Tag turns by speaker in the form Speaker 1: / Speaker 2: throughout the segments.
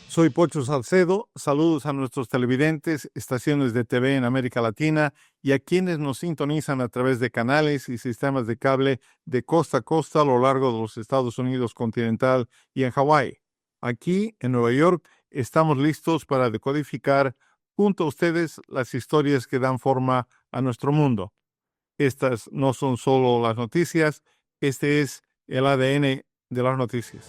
Speaker 1: Soy Pocho Salcedo. Saludos a nuestros televidentes, estaciones de TV en América Latina y a quienes nos sintonizan a través de canales y sistemas de cable de costa a costa a lo largo de los Estados Unidos continental y en Hawái. Aquí, en Nueva York, estamos listos para decodificar junto a ustedes las historias que dan forma a nuestro mundo. Estas no son solo las noticias, este es el ADN de las noticias.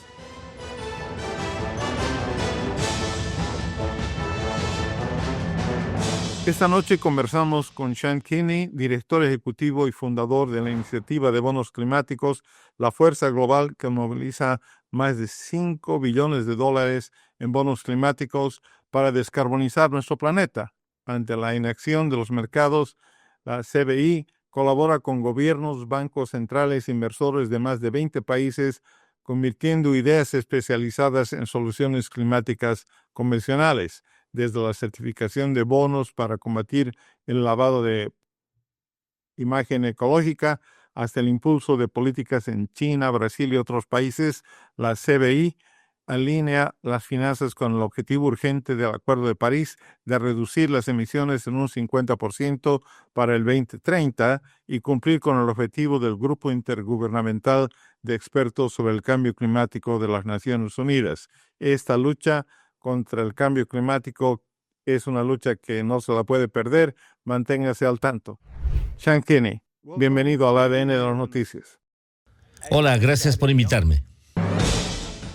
Speaker 1: Esta noche conversamos con Sean Kinney, director ejecutivo y fundador de la iniciativa de bonos climáticos, la fuerza global que moviliza más de $5 billones en bonos climáticos para descarbonizar nuestro planeta. Ante la inacción de los mercados, la CBI colabora con gobiernos, bancos centrales e inversores de más de 20 países, convirtiendo ideas especializadas en soluciones climáticas convencionales, desde la certificación de bonos para combatir el lavado de imagen ecológica hasta el impulso de políticas en China, Brasil y otros países. La CBI alinea las finanzas con el objetivo urgente del Acuerdo de París de reducir las emisiones en un 50% para el 2030 y cumplir con el objetivo del Grupo Intergubernamental de Expertos sobre el Cambio Climático de las Naciones Unidas. Esta lucha contra el cambio climático es una lucha que no se la puede perder. Manténgase al tanto. Sean Kinney, bienvenido al ADN de las noticias.
Speaker 2: Hola, gracias por invitarme.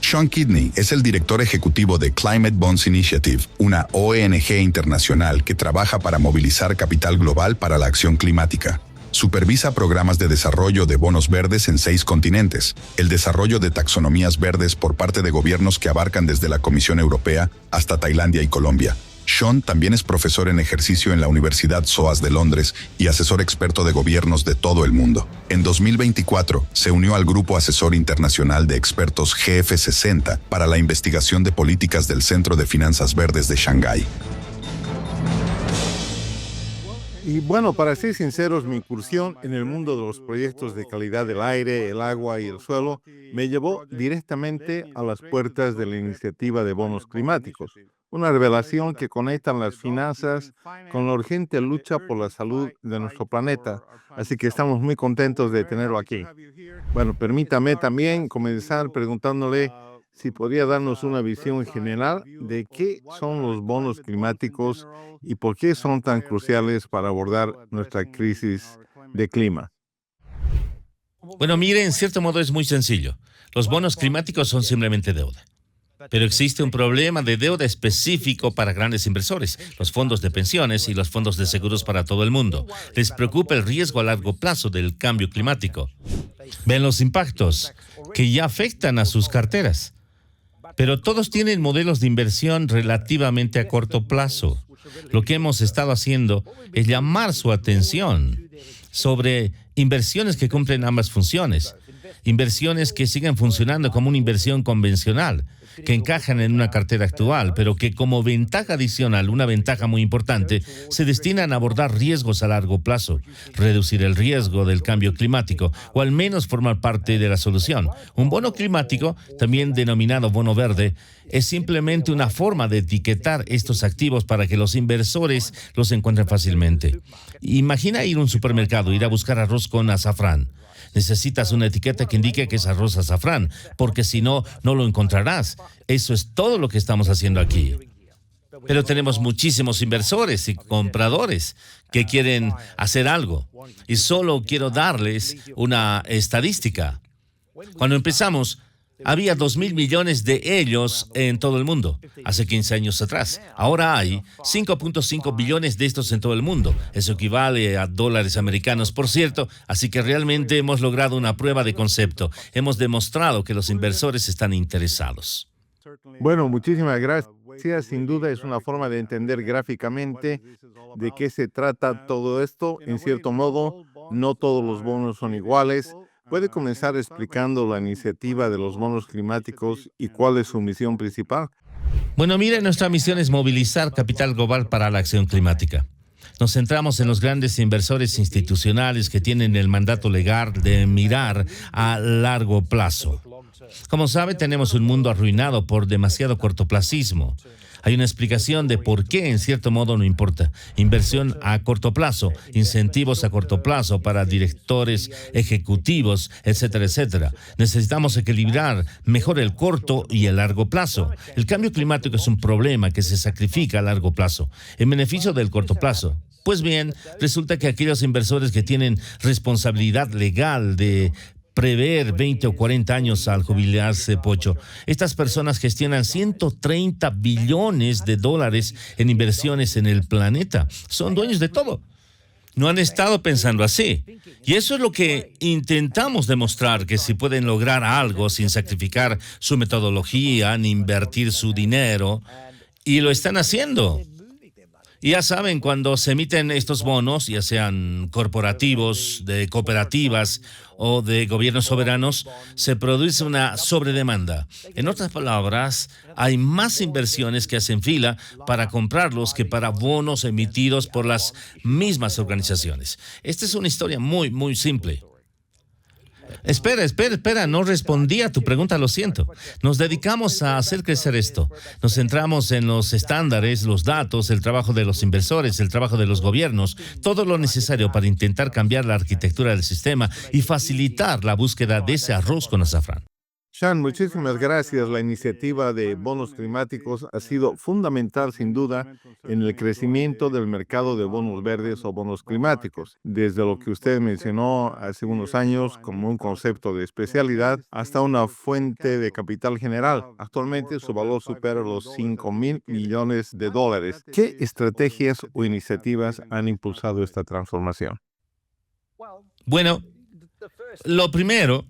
Speaker 3: Sean Kinney es el director ejecutivo de Climate Bonds Initiative, una ONG internacional que trabaja para movilizar capital global para la acción climática. Supervisa programas de desarrollo de bonos verdes en 6 continentes, el desarrollo de taxonomías verdes por parte de gobiernos que abarcan desde la Comisión Europea hasta Tailandia y Colombia. Sean también es profesor en ejercicio en la Universidad SOAS de Londres y asesor experto de gobiernos de todo el mundo. En 2024, se unió al Grupo Asesor Internacional de Expertos GF60 para la investigación de políticas del Centro de Finanzas Verdes de Shanghái.
Speaker 1: Y bueno, para ser sinceros, mi incursión en el mundo de los proyectos de calidad del aire, el agua y el suelo me llevó directamente a las puertas de la iniciativa de bonos climáticos, una revelación que conecta las finanzas con la urgente lucha por la salud de nuestro planeta. Así que estamos muy contentos de tenerlo aquí. Bueno, permítame también comenzar preguntándole si podría darnos una visión general de qué son los bonos climáticos y por qué son tan cruciales para abordar nuestra crisis de clima.
Speaker 2: Bueno, mire, en cierto modo es muy sencillo. Los bonos climáticos son simplemente deuda. Pero existe un problema de deuda específico para grandes inversores, los fondos de pensiones y los fondos de seguros para todo el mundo. Les preocupa el riesgo a largo plazo del cambio climático. Ven los impactos que ya afectan a sus carteras. Pero todos tienen modelos de inversión relativamente a corto plazo. Lo que hemos estado haciendo es llamar su atención sobre inversiones que cumplen ambas funciones. Inversiones que siguen funcionando como una inversión convencional, que encajan en una cartera actual, pero que como ventaja adicional, una ventaja muy importante, se destinan a abordar riesgos a largo plazo, reducir el riesgo del cambio climático, o al menos formar parte de la solución. Un bono climático, también denominado bono verde, es simplemente una forma de etiquetar estos activos para que los inversores los encuentren fácilmente. Imagina ir a un supermercado, ir a buscar arroz con azafrán. Necesitas una etiqueta que indique que es arroz azafrán, porque si no, no lo encontrarás. Eso es todo lo que estamos haciendo aquí. Pero tenemos muchísimos inversores y compradores que quieren hacer algo. Y solo quiero darles una estadística. Cuando empezamos, había 2.000 millones de ellos en todo el mundo, hace 15 años atrás. Ahora hay 5.5 billones de estos en todo el mundo. Eso equivale a dólares americanos, por cierto. Así que realmente hemos logrado una prueba de concepto. Hemos demostrado que los inversores están interesados.
Speaker 1: Bueno, muchísimas gracias. Sin duda es una forma de entender gráficamente de qué se trata todo esto. En cierto modo, no todos los bonos son iguales. ¿Puede comenzar explicando la iniciativa de los bonos climáticos y cuál es su misión principal?
Speaker 2: Bueno, mire, nuestra misión es movilizar capital global para la acción climática. Nos centramos en los grandes inversores institucionales que tienen el mandato legal de mirar a largo plazo. Como sabe, tenemos un mundo arruinado por demasiado cortoplacismo. Hay una explicación de por qué, en cierto modo, no importa. Inversión a corto plazo, incentivos a corto plazo para directores ejecutivos, etcétera, etcétera. Necesitamos equilibrar mejor el corto y el largo plazo. El cambio climático es un problema que se sacrifica a largo plazo, en beneficio del corto plazo. Pues bien, resulta que aquellos inversores que tienen responsabilidad legal de prever 20 o 40 años al jubilarse, Pocho. Estas personas gestionan 130 billones de dólares en inversiones en el planeta. Son dueños de todo. No han estado pensando así. Y eso es lo que intentamos demostrar, que si pueden lograr algo sin sacrificar su metodología ni invertir su dinero, y lo están haciendo. Y ya saben, cuando se emiten estos bonos, ya sean corporativos, de cooperativas o de gobiernos soberanos, se produce una sobredemanda. En otras palabras, hay más inversiones que hacen fila para comprarlos que para bonos emitidos por las mismas organizaciones. Esta es una historia muy, muy simple. Espera, no respondí a tu pregunta, lo siento. Nos dedicamos a hacer crecer esto. Nos centramos en los estándares, los datos, el trabajo de los inversores, el trabajo de los gobiernos, todo lo necesario para intentar cambiar la arquitectura del sistema y facilitar la búsqueda de ese arroz con azafrán.
Speaker 1: Sean, muchísimas gracias. La iniciativa de bonos climáticos ha sido fundamental, sin duda, en el crecimiento del mercado de bonos verdes o bonos climáticos, desde lo que usted mencionó hace unos años como un concepto de especialidad hasta una fuente de capital general. Actualmente su valor supera los $5,000 millones. ¿Qué estrategias o iniciativas han impulsado esta transformación?
Speaker 2: Bueno, lo primero,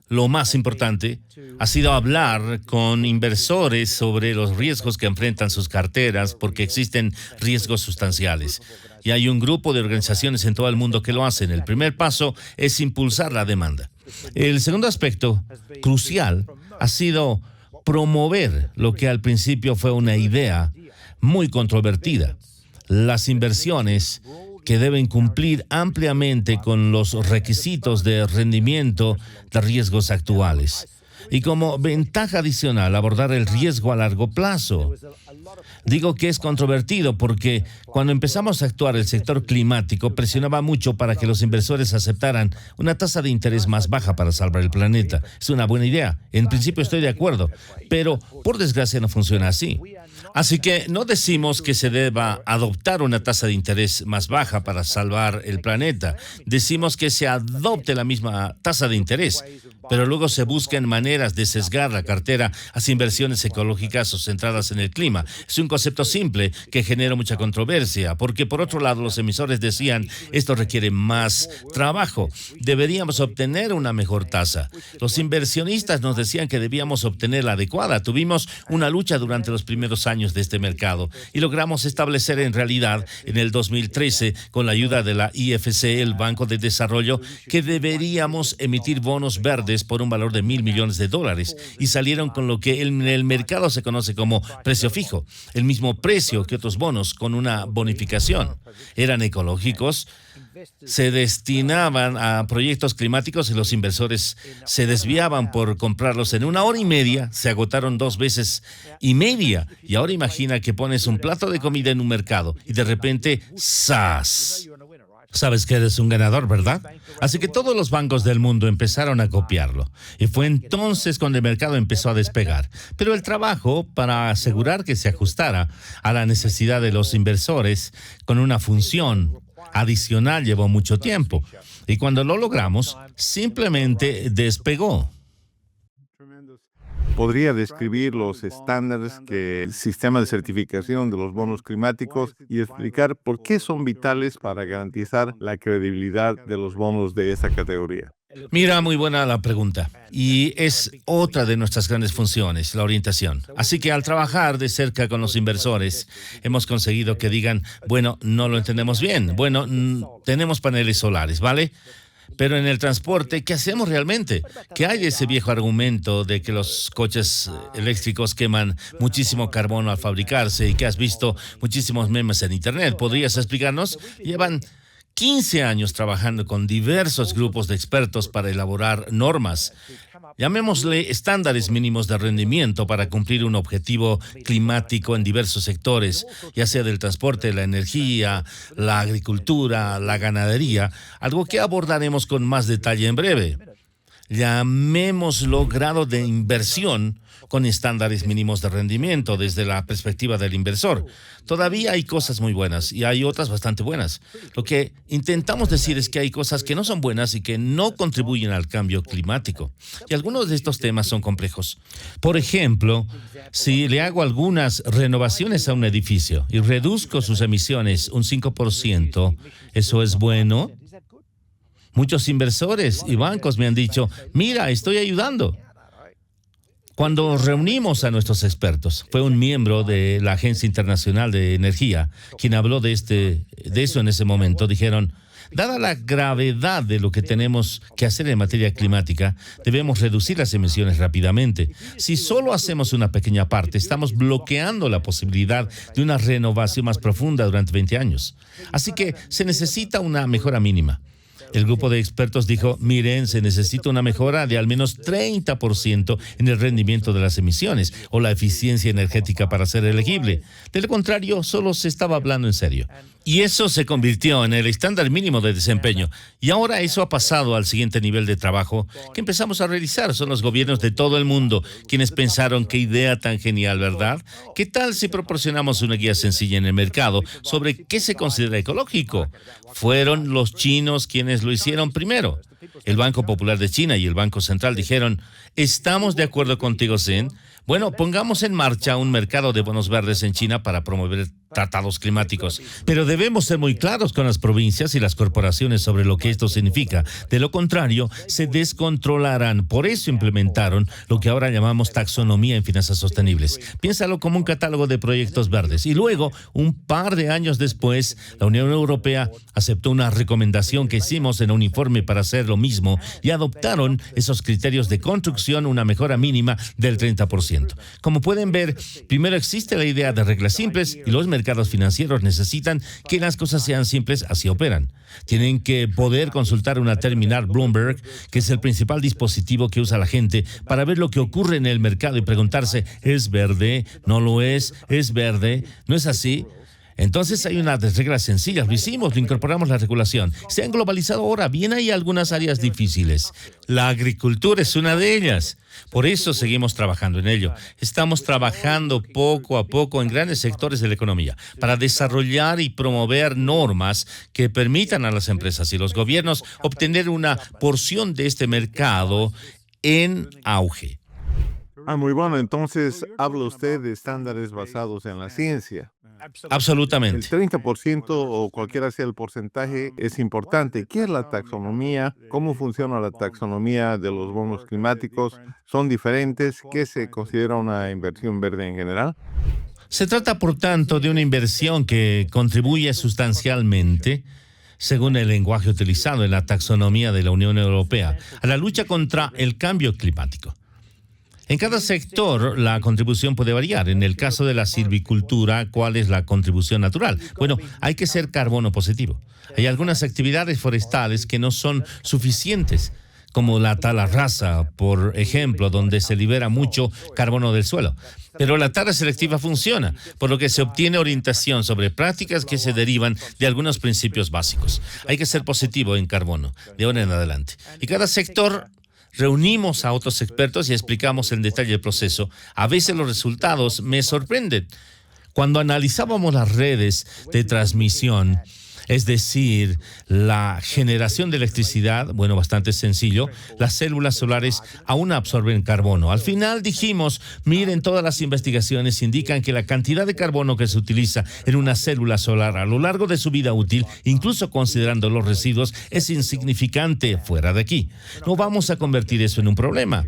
Speaker 2: lo más importante, ha sido hablar con inversores sobre los riesgos que enfrentan sus carteras, porque existen riesgos sustanciales. Y hay un grupo de organizaciones en todo el mundo que lo hacen. El primer paso es impulsar la demanda. El segundo aspecto, crucial, ha sido promover lo que al principio fue una idea muy controvertida: las inversiones que deben cumplir ampliamente con los requisitos de rendimiento de riesgos actuales. Y como ventaja adicional, abordar el riesgo a largo plazo. Digo que es controvertido porque cuando empezamos a actuar, el sector climático presionaba mucho para que los inversores aceptaran una tasa de interés más baja para salvar el planeta. Es una buena idea. En principio estoy de acuerdo, pero por desgracia no funciona así. Así que no decimos que se deba adoptar una tasa de interés más baja para salvar el planeta. Decimos que se adopte la misma tasa de interés, pero luego se buscan maneras de sesgar la cartera hacia inversiones ecológicas o centradas en el clima. Es un concepto simple que genera mucha controversia, porque por otro lado los emisores decían, esto requiere más trabajo, deberíamos obtener una mejor tasa. Los inversionistas nos decían que debíamos obtener la adecuada. Tuvimos una lucha durante los primeros años de este mercado y logramos establecer en realidad en el 2013, con la ayuda de la IFC, el Banco de Desarrollo, que deberíamos emitir bonos verdes por un valor de $1,000 millones, y salieron con lo que en el mercado se conoce como precio fijo, el mismo precio que otros bonos con una bonificación. Eran ecológicos, se destinaban a proyectos climáticos y los inversores se desviaban por comprarlos en 1 hora y media, se agotaron 2 veces y media. Y ahora imagina que pones un plato de comida en un mercado y de repente, ¡zas! Sabes que eres un ganador, ¿verdad? Así que todos los bancos del mundo empezaron a copiarlo. Y fue entonces cuando el mercado empezó a despegar. Pero el trabajo para asegurar que se ajustara a la necesidad de los inversores con una función adicional llevó mucho tiempo. Y cuando lo logramos, simplemente despegó.
Speaker 1: ¿Podría describir los estándares que el sistema de certificación de los bonos climáticos y explicar por qué son vitales para garantizar la credibilidad de los bonos de esa categoría?
Speaker 2: Mira, muy buena la pregunta. Y es otra de nuestras grandes funciones, la orientación. Así que al trabajar de cerca con los inversores, hemos conseguido que digan, bueno, no lo entendemos bien. Bueno, tenemos paneles solares, ¿vale? Pero en el transporte, ¿qué hacemos realmente? ¿Qué hay de ese viejo argumento de que los coches eléctricos queman muchísimo carbono al fabricarse y que has visto muchísimos memes en Internet? ¿Podrías explicarnos? Llevan 15 años trabajando con diversos grupos de expertos para elaborar normas llamémosle estándares mínimos de rendimiento para cumplir un objetivo climático en diversos sectores, ya sea del transporte, la energía, la agricultura, la ganadería, algo que abordaremos con más detalle en breve. Llamémoslo grado de inversión con estándares mínimos de rendimiento desde la perspectiva del inversor. Todavía hay cosas muy buenas y hay otras bastante buenas. Lo que intentamos decir es que hay cosas que no son buenas y que no contribuyen al cambio climático. Y algunos de estos temas son complejos. Por ejemplo, si le hago algunas renovaciones a un edificio y reduzco sus emisiones un 5%, ¿eso es bueno? Muchos inversores y bancos me han dicho, mira, estoy ayudando. Cuando reunimos a nuestros expertos, fue un miembro de la Agencia Internacional de Energía quien habló de eso en ese momento. Dijeron, dada la gravedad de lo que tenemos que hacer en materia climática, debemos reducir las emisiones rápidamente. Si solo hacemos una pequeña parte, estamos bloqueando la posibilidad de una renovación más profunda durante 20 años. Así que se necesita una mejora mínima. El grupo de expertos dijo, miren, se necesita una mejora de al menos 30% en el rendimiento de las emisiones o la eficiencia energética para ser elegible. De lo contrario, solo se estaba hablando en serio. Y eso se convirtió en el estándar mínimo de desempeño. Y ahora eso ha pasado al siguiente nivel de trabajo que empezamos a realizar. Son los gobiernos de todo el mundo quienes pensaron, qué idea tan genial, ¿verdad? ¿Qué tal si proporcionamos una guía sencilla en el mercado sobre qué se considera ecológico? Fueron los chinos quienes lo hicieron primero. El Banco Popular de China y el Banco Central dijeron, ¿estamos de acuerdo contigo, Zen? Bueno, pongamos en marcha un mercado de bonos verdes en China para promover tratados climáticos. Pero debemos ser muy claros con las provincias y las corporaciones sobre lo que esto significa. De lo contrario, se descontrolarán. Por eso implementaron lo que ahora llamamos taxonomía en finanzas sostenibles. Piénsalo como un catálogo de proyectos verdes. Y luego, un par de años después, la Unión Europea aceptó una recomendación que hicimos en un informe para hacer lo mismo y adoptaron esos criterios de construcción, una mejora mínima del 30%. Como pueden ver, primero existe la idea de reglas simples y los mercados financieros necesitan que las cosas sean simples, así operan. Tienen que poder consultar una terminal Bloomberg, que es el principal dispositivo que usa la gente para ver lo que ocurre en el mercado y preguntarse, ¿es verde? ¿No lo es? ¿Es verde? ¿No es así? Entonces hay unas reglas sencillas, lo hicimos, lo incorporamos la regulación. Se han globalizado ahora, bien hay algunas áreas difíciles. La agricultura es una de ellas. Por eso seguimos trabajando en ello. Estamos trabajando poco a poco en grandes sectores de la economía para desarrollar y promover normas que permitan a las empresas y los gobiernos obtener una porción de este mercado en auge.
Speaker 1: Muy bueno. Entonces, habla usted de estándares basados en la ciencia. El
Speaker 2: Absolutamente.
Speaker 1: 30% o cualquiera sea el porcentaje es importante. ¿Qué es la taxonomía? ¿Cómo funciona la taxonomía de los bonos climáticos? ¿Son diferentes? ¿Qué se considera una inversión verde en general?
Speaker 2: Se trata, por tanto, de una inversión que contribuye sustancialmente, según el lenguaje utilizado en la taxonomía de la Unión Europea, a la lucha contra el cambio climático. En cada sector, la contribución puede variar. En el caso de la silvicultura, ¿cuál es la contribución natural? Bueno, hay que ser carbono positivo. Hay algunas actividades forestales que no son suficientes, como la tala rasa, por ejemplo, donde se libera mucho carbono del suelo. Pero la tala selectiva funciona, por lo que se obtiene orientación sobre prácticas que se derivan de algunos principios básicos. Hay que ser positivo en carbono, de ahora en adelante. Y cada sector reunimos a otros expertos y explicamos en detalle el proceso. A veces los resultados me sorprenden. Cuando analizábamos las redes de transmisión, es decir, la generación de electricidad, bueno, bastante sencillo, las células solares aún absorben carbono. Al final dijimos, miren, todas las investigaciones indican que la cantidad de carbono que se utiliza en una célula solar a lo largo de su vida útil, incluso considerando los residuos, es insignificante fuera de aquí. No vamos a convertir eso en un problema.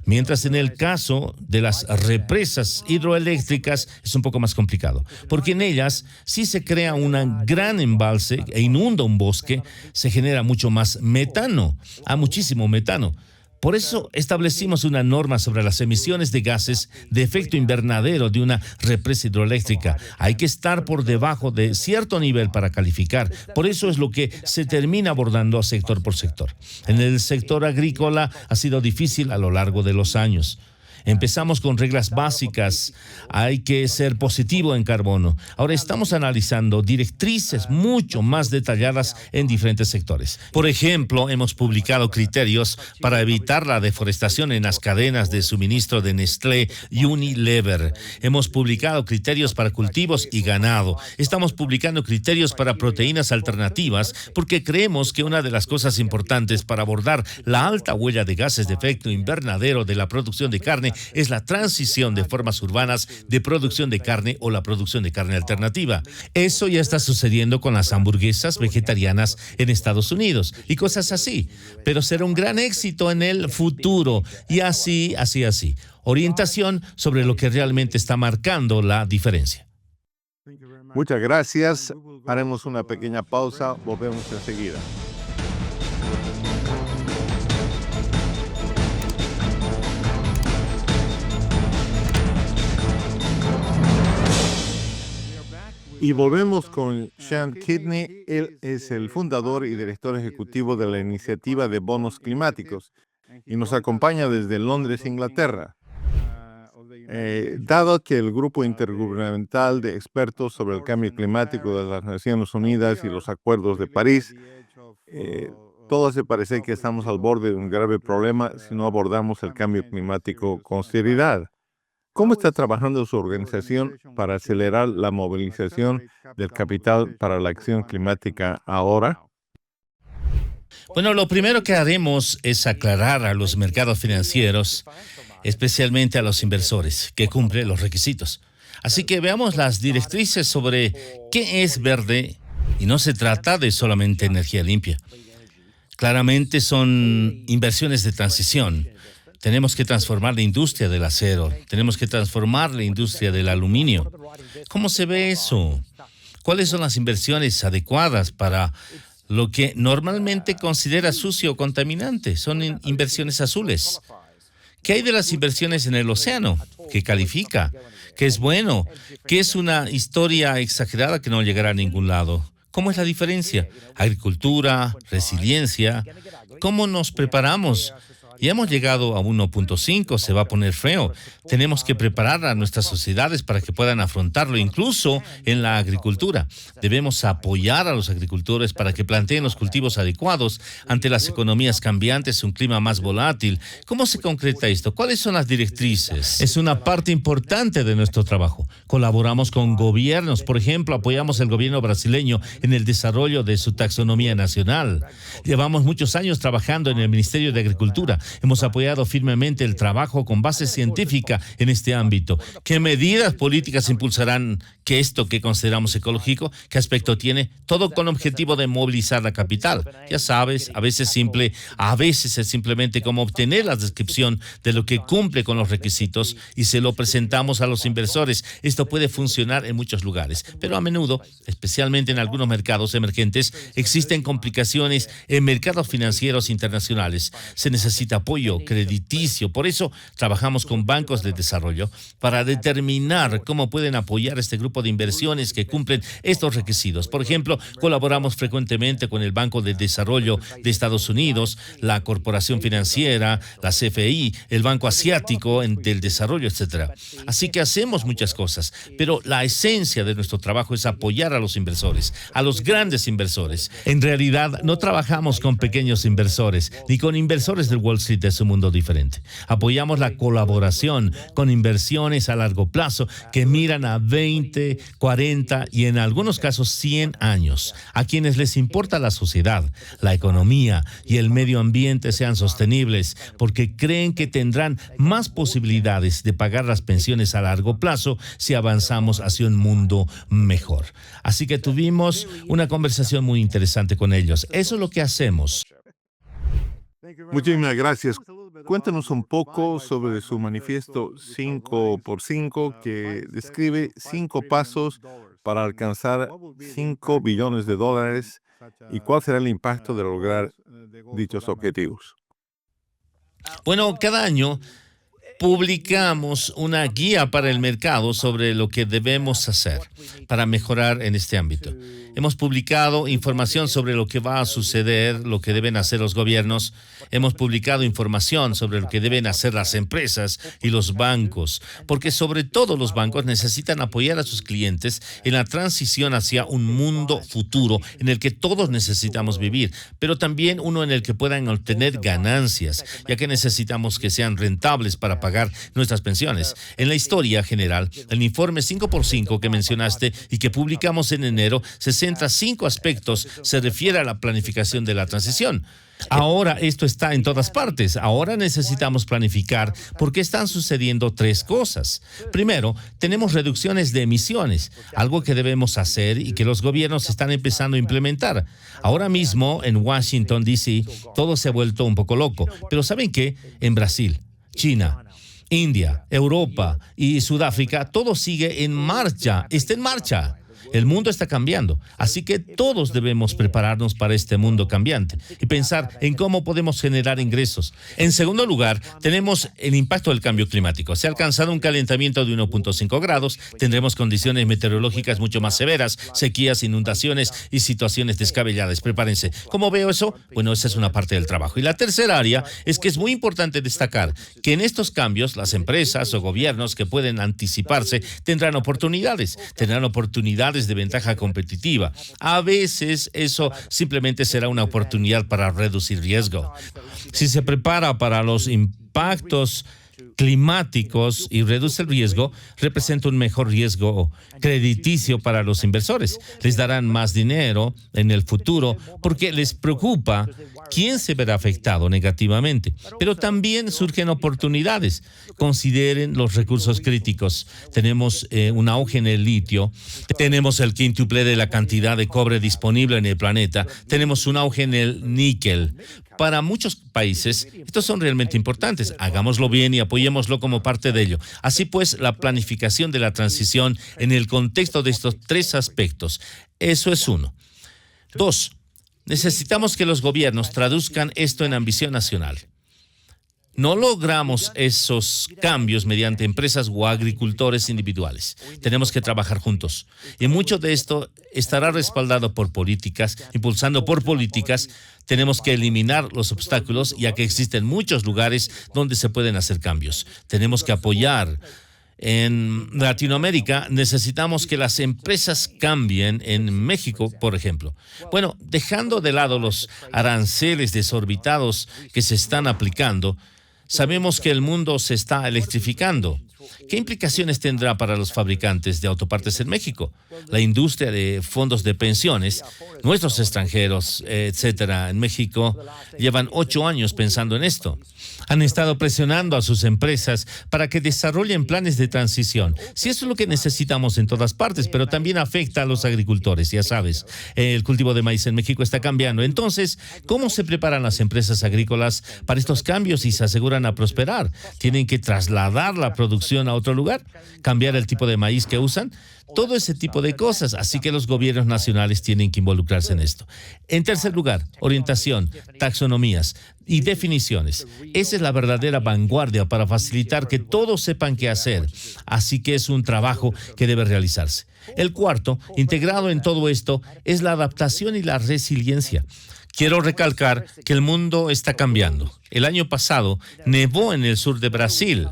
Speaker 2: Mientras en el caso de las represas hidroeléctricas es un poco más complicado, porque en ellas si se crea un gran embalse e inunda un bosque, se genera mucho más metano, muchísimo metano. Por eso establecimos una norma sobre las emisiones de gases de efecto invernadero de una represa hidroeléctrica. Hay que estar por debajo de cierto nivel para calificar. Por eso es lo que se termina abordando sector por sector. En el sector agrícola ha sido difícil a lo largo de los años. Empezamos con reglas básicas. Hay que ser positivo en carbono. Ahora estamos analizando directrices mucho más detalladas en diferentes sectores. Por ejemplo, hemos publicado criterios para evitar la deforestación en las cadenas de suministro de Nestlé y Unilever. Hemos publicado criterios para cultivos y ganado. Estamos publicando criterios para proteínas alternativas porque creemos que una de las cosas importantes para abordar la alta huella de gases de efecto invernadero de la producción de carne es la transición de formas urbanas de producción de carne o la producción de carne alternativa. Eso ya está sucediendo con las hamburguesas vegetarianas en Estados Unidos y cosas así, pero será un gran éxito en el futuro y así. Orientación sobre lo que realmente está marcando la diferencia.
Speaker 1: Muchas gracias. Haremos una pequeña pausa. Volvemos enseguida. Y volvemos con Sean Kidney. Él es el fundador y director ejecutivo de la iniciativa de bonos climáticos y nos acompaña desde Londres, Inglaterra. Dado que el Grupo Intergubernamental de Expertos sobre el Cambio Climático de las Naciones Unidas y los Acuerdos de París, todo hace parecer que estamos al borde de un grave problema si no abordamos el cambio climático con seriedad. ¿Cómo está trabajando su organización para acelerar la movilización del capital para la acción climática ahora?
Speaker 2: Bueno, lo primero que haremos es aclarar a los mercados financieros, especialmente a los inversores, que cumplen los requisitos. Así que veamos las directrices sobre qué es verde y no se trata de solamente energía limpia. Claramente son inversiones de transición. Tenemos que transformar la industria del acero, tenemos que transformar la industria del aluminio. ¿Cómo se ve eso? ¿Cuáles son las inversiones adecuadas para lo que normalmente considera sucio o contaminante? Son inversiones azules. ¿Qué hay de las inversiones en el océano? ¿Qué califica? ¿Qué es bueno? ¿Qué es una historia exagerada que no llegará a ningún lado? ¿Cómo es la diferencia? Agricultura, resiliencia. ¿Cómo nos preparamos? Ya hemos llegado a 1.5, se va a poner feo. Tenemos que preparar a nuestras sociedades para que puedan afrontarlo, incluso en la agricultura. Debemos apoyar a los agricultores para que planteen los cultivos adecuados ante las economías cambiantes, un clima más volátil. ¿Cómo se concreta esto? ¿Cuáles son las directrices? Es una parte importante de nuestro trabajo. Colaboramos con gobiernos. Por ejemplo, apoyamos al gobierno brasileño en el desarrollo de su taxonomía nacional. Llevamos muchos años trabajando en el Ministerio de Agricultura. Hemos apoyado firmemente el trabajo con base científica en este ámbito. ¿Qué medidas políticas impulsarán que esto que consideramos ecológico? ¿Qué aspecto tiene? Todo con objetivo de movilizar la capital. Ya sabes, a veces es simplemente como obtener la descripción de lo que cumple con los requisitos y se lo presentamos a los inversores. Esto puede funcionar en muchos lugares, pero a menudo, especialmente en algunos mercados emergentes, existen complicaciones en mercados financieros internacionales. Se necesita apoyo crediticio. Por eso trabajamos con bancos de desarrollo para determinar cómo pueden apoyar este grupo de inversiones que cumplen estos requisitos. Por ejemplo, colaboramos frecuentemente con el Banco de Desarrollo de Estados Unidos, la Corporación Financiera, la CFI, el Banco Asiático del Desarrollo, etc. Así que hacemos muchas cosas, pero la esencia de nuestro trabajo es apoyar a los inversores, a los grandes inversores. En realidad, no trabajamos con pequeños inversores, ni con inversores del Wall Street. Es un mundo diferente. Apoyamos la colaboración con inversiones a largo plazo que miran a 20, 40 y en algunos casos 100 años, a quienes les importa la sociedad, la economía y el medio ambiente sean sostenibles, porque creen que tendrán más posibilidades de pagar las pensiones a largo plazo si avanzamos hacia un mundo mejor. Así que tuvimos una conversación muy interesante con ellos. Eso es lo que hacemos.
Speaker 1: Muchísimas gracias. Cuéntanos un poco sobre su manifiesto 5x5 que describe 5 pasos para alcanzar $5 billones y cuál será el impacto de lograr dichos objetivos.
Speaker 2: Bueno, cada año publicamos una guía para el mercado sobre lo que debemos hacer para mejorar en este ámbito. Hemos publicado información sobre lo que va a suceder, lo que deben hacer los gobiernos. Hemos publicado información sobre lo que deben hacer las empresas y los bancos, porque sobre todo los bancos necesitan apoyar a sus clientes en la transición hacia un mundo futuro en el que todos necesitamos vivir, pero también uno en el que puedan obtener ganancias, ya que necesitamos que sean rentables para pagar nuestras pensiones. En la historia general, el informe 5x5 que mencionaste y que publicamos en enero se centra en 5 aspectos, se refiere a la planificación de la transición. Ahora esto está en todas partes. Ahora necesitamos planificar porque están sucediendo 3 cosas. Primero, tenemos reducciones de emisiones, algo que debemos hacer y que los gobiernos están empezando a implementar. Ahora mismo en Washington, D.C., todo se ha vuelto un poco loco. Pero ¿saben qué? En Brasil, China, India, Europa y Sudáfrica, todo sigue en marcha, está en marcha. El mundo está cambiando, así que todos debemos prepararnos para este mundo cambiante y pensar en cómo podemos generar ingresos. En segundo lugar, tenemos el impacto del cambio climático. Se ha alcanzado un calentamiento de 1.5 grados, tendremos condiciones meteorológicas mucho más severas, sequías, inundaciones y situaciones descabelladas. Prepárense. ¿Cómo veo eso? Bueno, esa es una parte del trabajo. Y la tercera área es que es muy importante destacar que en estos cambios las empresas o gobiernos que pueden anticiparse tendrán oportunidades de ventaja competitiva. A veces eso simplemente será una oportunidad para reducir riesgo. Si se prepara para los impactos climáticos y reduce el riesgo, representa un mejor riesgo crediticio para los inversores. Les darán más dinero en el futuro porque les preocupa quién se verá afectado negativamente. Pero también surgen oportunidades. Consideren los recursos críticos. Tenemos un auge en el litio, tenemos el quíntuple de la cantidad de cobre disponible en el planeta, tenemos un auge en el níquel. Para muchos países, estos son realmente importantes. Hagámoslo bien y apoyémoslo como parte de ello. Así pues, la planificación de la transición en el contexto de estos 3 aspectos. Eso es 1. 2. Necesitamos que los gobiernos traduzcan esto en ambición nacional. No logramos esos cambios mediante empresas o agricultores individuales. Tenemos que trabajar juntos. Y mucho de esto estará respaldado por políticas, impulsando por políticas. Tenemos que eliminar los obstáculos, ya que existen muchos lugares donde se pueden hacer cambios. Tenemos que apoyar. En Latinoamérica necesitamos que las empresas cambien. En México, por ejemplo. Bueno, dejando de lado los aranceles desorbitados que se están aplicando, sabemos que el mundo se está electrificando. ¿Qué implicaciones tendrá para los fabricantes de autopartes en México? La industria de fondos de pensiones, nuestros extranjeros, etcétera, en México, llevan 8 años pensando en esto. Han estado presionando a sus empresas para que desarrollen planes de transición. Sí, eso es lo que necesitamos en todas partes, pero también afecta a los agricultores, ya sabes. El cultivo de maíz en México está cambiando. Entonces, ¿cómo se preparan las empresas agrícolas para estos cambios y se aseguran a prosperar? ¿Tienen que trasladar la producción a otro lugar? ¿Cambiar el tipo de maíz que usan? Todo ese tipo de cosas. Así que los gobiernos nacionales tienen que involucrarse en esto. En tercer lugar, orientación, taxonomías y definiciones. Esa es la verdadera vanguardia para facilitar que todos sepan qué hacer. Así que es un trabajo que debe realizarse. El cuarto, integrado en todo esto, es la adaptación y la resiliencia. Quiero recalcar que el mundo está cambiando. El año pasado nevó en el sur de Brasil.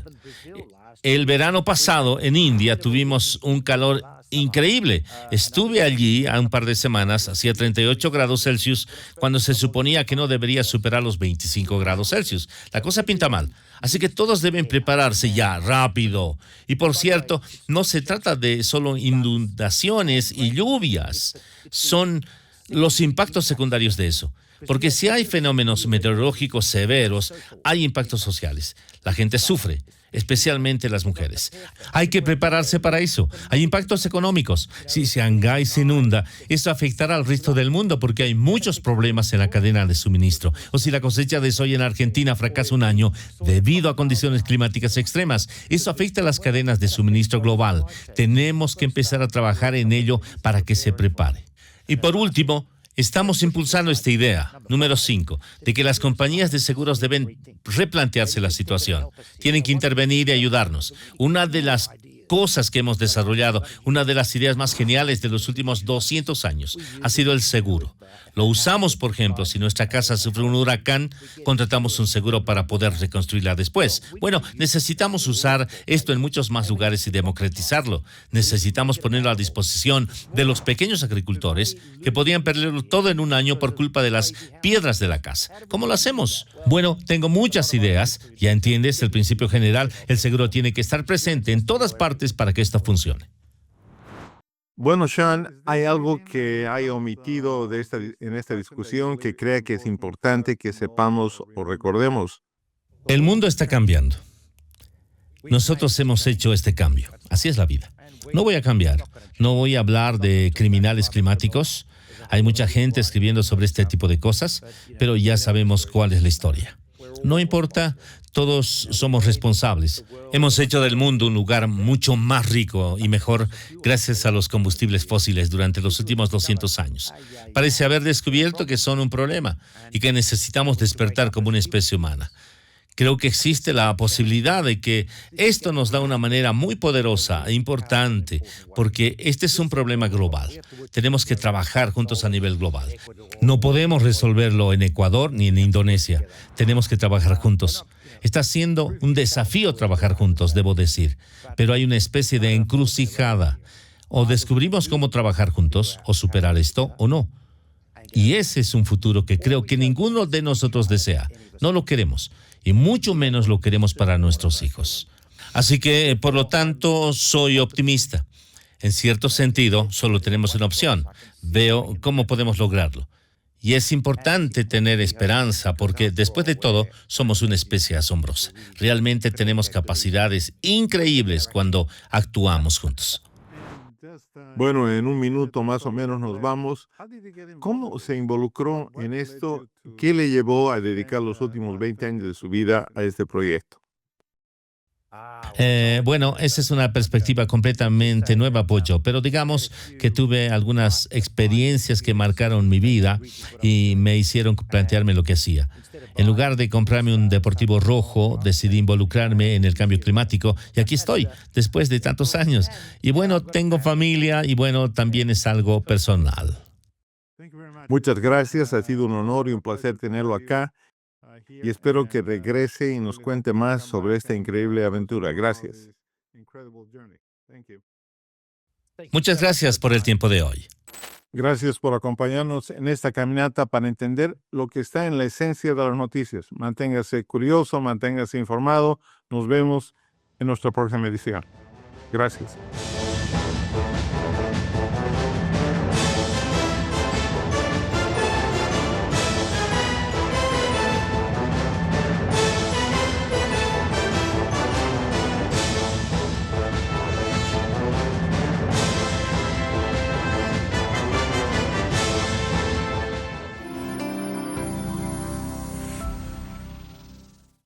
Speaker 2: El verano pasado en India tuvimos un calor increíble. Estuve allí a un par de semanas, hacía 38 grados Celsius, cuando se suponía que no debería superar los 25 grados Celsius. La cosa pinta mal. Así que todos deben prepararse ya, rápido. Y por cierto, no se trata de solo inundaciones y lluvias. Son los impactos secundarios de eso. Porque si hay fenómenos meteorológicos severos, hay impactos sociales. La gente sufre, especialmente las mujeres. Hay que prepararse para eso. Hay impactos económicos. Si Shanghái se inunda, eso afectará al resto del mundo porque hay muchos problemas en la cadena de suministro. O si la cosecha de soya en Argentina fracasa un año debido a condiciones climáticas extremas, eso afecta a las cadenas de suministro global. Tenemos que empezar a trabajar en ello para que se prepare. Y por último, Estamos impulsando esta idea, número 5, de que las compañías de seguros deben replantearse la situación. Tienen que intervenir y ayudarnos. Una de las cosas que hemos desarrollado, una de las ideas más geniales de los últimos 200 años, ha sido el seguro. Lo usamos, por ejemplo, si nuestra casa sufre un huracán, contratamos un seguro para poder reconstruirla después. Bueno, necesitamos usar esto en muchos más lugares y democratizarlo. Necesitamos ponerlo a disposición de los pequeños agricultores que podían perderlo todo en un año por culpa de las piedras de la casa. ¿Cómo lo hacemos? Bueno, tengo muchas ideas. Ya entiendes, el principio general, el seguro tiene que estar presente en todas partes para que esto funcione.
Speaker 1: Bueno, Sean, ¿hay algo que haya omitido en esta discusión que crea que es importante que sepamos o recordemos?
Speaker 2: El mundo está cambiando. Nosotros hemos hecho este cambio. Así es la vida. No voy a cambiar. No voy a hablar de criminales climáticos. Hay mucha gente escribiendo sobre este tipo de cosas, pero ya sabemos cuál es la historia. No importa, todos somos responsables. Hemos hecho del mundo un lugar mucho más rico y mejor gracias a los combustibles fósiles durante los últimos 200 años. Parece haber descubierto que son un problema y que necesitamos despertar como una especie humana. Creo que existe la posibilidad de que esto nos da una manera muy poderosa e importante, porque este es un problema global. Tenemos que trabajar juntos a nivel global. No podemos resolverlo en Ecuador ni en Indonesia. Tenemos que trabajar juntos. Está siendo un desafío trabajar juntos, debo decir, pero hay una especie de encrucijada. O descubrimos cómo trabajar juntos, o superar esto, o no. Y ese es un futuro que creo que ninguno de nosotros desea. No lo queremos. Y mucho menos lo queremos para nuestros hijos. Así que, por lo tanto, soy optimista. En cierto sentido, solo tenemos una opción. Veo cómo podemos lograrlo. Y es importante tener esperanza porque, después de todo, somos una especie asombrosa. Realmente tenemos capacidades increíbles cuando actuamos juntos.
Speaker 1: Bueno, en un minuto más o menos nos vamos. ¿Cómo se involucró en esto? ¿Qué le llevó a dedicar los últimos 20 años de su vida a este proyecto?
Speaker 2: Bueno, esa es una perspectiva completamente nueva, Pocho, pero digamos que tuve algunas experiencias que marcaron mi vida y me hicieron plantearme lo que hacía. En lugar de comprarme un deportivo rojo, decidí involucrarme en el cambio climático y aquí estoy, después de tantos años. Y bueno, tengo familia y bueno, también es algo personal.
Speaker 1: Muchas gracias, ha sido un honor y un placer tenerlo acá y espero que regrese y nos cuente más sobre esta increíble aventura. Gracias.
Speaker 2: Muchas gracias por el tiempo de hoy.
Speaker 1: Gracias por acompañarnos en esta caminata para entender lo que está en la esencia de las noticias. Manténgase curioso, manténgase informado. Nos vemos en nuestra próxima edición. Gracias.